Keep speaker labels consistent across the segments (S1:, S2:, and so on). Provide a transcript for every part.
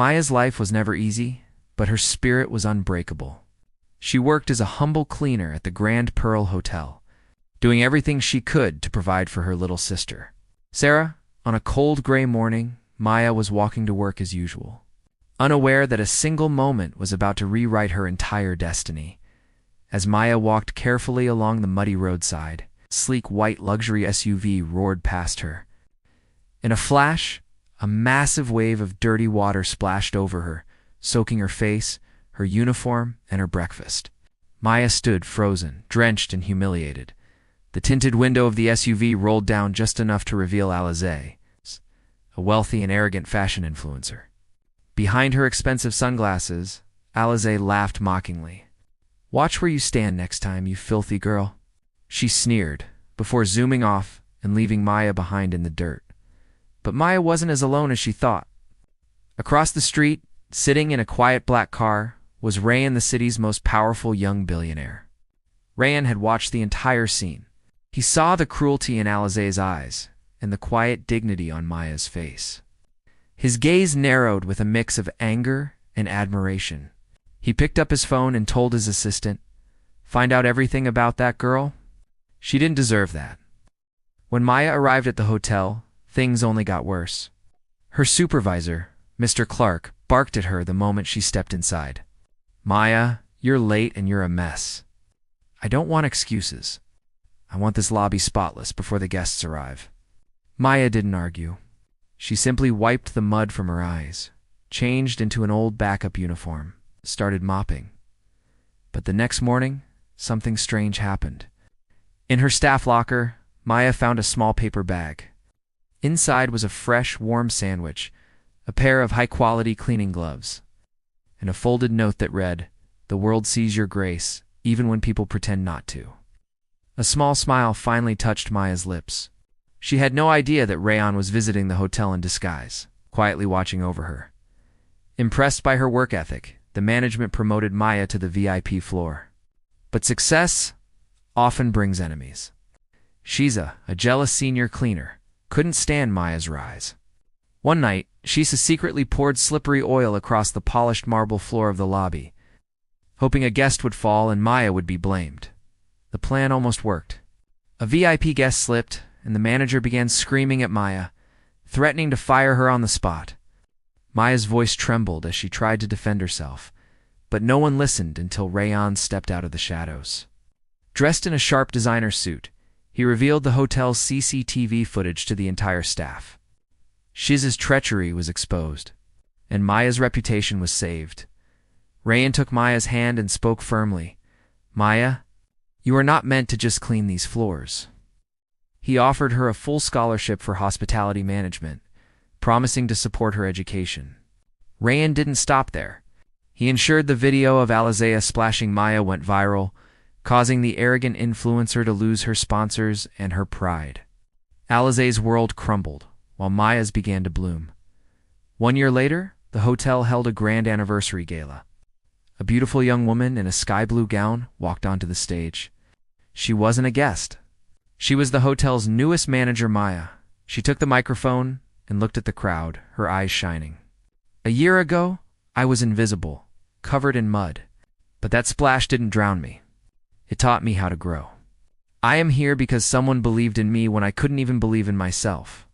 S1: Maya's life was never easy, but her spirit was unbreakable. She worked as a humble cleaner at the Grand Pearl Hotel, doing everything she could to provide for her little sister. Sarah, on a cold gray morning, Maya was walking to work as usual, unaware that a single moment was about to rewrite her entire destiny. As Maya walked carefully along the muddy roadside, a sleek white luxury SUV roared past her. In a flash, a massive wave of dirty water splashed over her, soaking her face, her uniform, and her breakfast. Maya stood frozen, drenched and humiliated. The tinted window of the SUV rolled down just enough to reveal Alizeh, a wealthy and arrogant fashion influencer. Behind her expensive sunglasses, Alizeh laughed mockingly. "Watch where you stand next time, you filthy girl," she sneered, before zooming off and leaving Maya behind in the dirt. But Maya wasn't as alone as she thought. Across the street, sitting in a quiet black car, was Rayan, the city's most powerful young billionaire. Rayan had watched the entire scene. He saw the cruelty in Alizeh's eyes and the quiet dignity on Maya's face. His gaze narrowed with a mix of anger and admiration. He picked up his phone and told his assistant, "Find out everything about that girl? She didn't deserve that." When Maya arrived at the hotel, things only got worse. Her supervisor, Mr. Clark, barked at her the moment she stepped inside. "Maya, you're late and you're a mess. I don't want excuses. I want this lobby spotless before the guests arrive." Maya didn't argue. She simply wiped the mud from her eyes, changed into an old backup uniform, started mopping. But the next morning, something strange happened. In her staff locker, Maya found a small paper bag. Inside was a fresh, warm sandwich, a pair of high-quality cleaning gloves, and a folded note that read, "The world sees your grace, even when people pretend not to." A small smile finally touched Maya's lips. She had no idea that Rayan was visiting the hotel in disguise, quietly watching over her. Impressed by her work ethic, the management promoted Maya to the VIP floor. But success often brings enemies. Shiza, a jealous senior cleaner, couldn't stand Maya's rise. One night, Shiza secretly poured slippery oil across the polished marble floor of the lobby, hoping a guest would fall and Maya would be blamed. The plan almost worked. A VIP guest slipped, and the manager began screaming at Maya, threatening to fire her on the spot. Maya's voice trembled as she tried to defend herself, but no one listened until Rayan stepped out of the shadows. Dressed in a sharp designer suit, he revealed the hotel's CCTV footage to the entire staff. Shiz's treachery was exposed, and Maya's reputation was saved. Rayan took Maya's hand and spoke firmly. "Maya, you are not meant to just clean these floors." He offered her a full scholarship for hospitality management, promising to support her education. Rayan didn't stop there. He ensured the video of Alizeh splashing Maya went viral, causing the arrogant influencer to lose her sponsors and her pride. Alizeh's world crumbled, while Maya's began to bloom. 1 year later, the hotel held a grand anniversary gala. A beautiful young woman in a sky-blue gown walked onto the stage. She wasn't a guest. She was the hotel's newest manager, Maya. She took the microphone and looked at the crowd, her eyes shining. "A year ago, I was invisible, covered in mud. But that splash didn't drown me. It taught me how to grow. I am here because someone believed in me when I couldn't even believe in myself."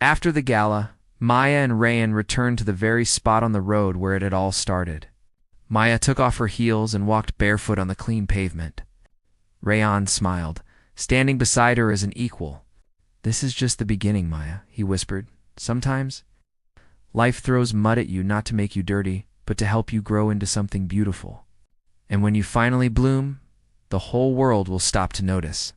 S1: After the gala, Maya and Rayan returned to the very spot on the road where it had all started. Maya took off her heels and walked barefoot on the clean pavement. Rayan smiled, standing beside her as an equal. "This is just the beginning, Maya," he whispered. "Sometimes, life throws mud at you not to make you dirty, but to help you grow into something beautiful. And when you finally bloom, the whole world will stop to notice."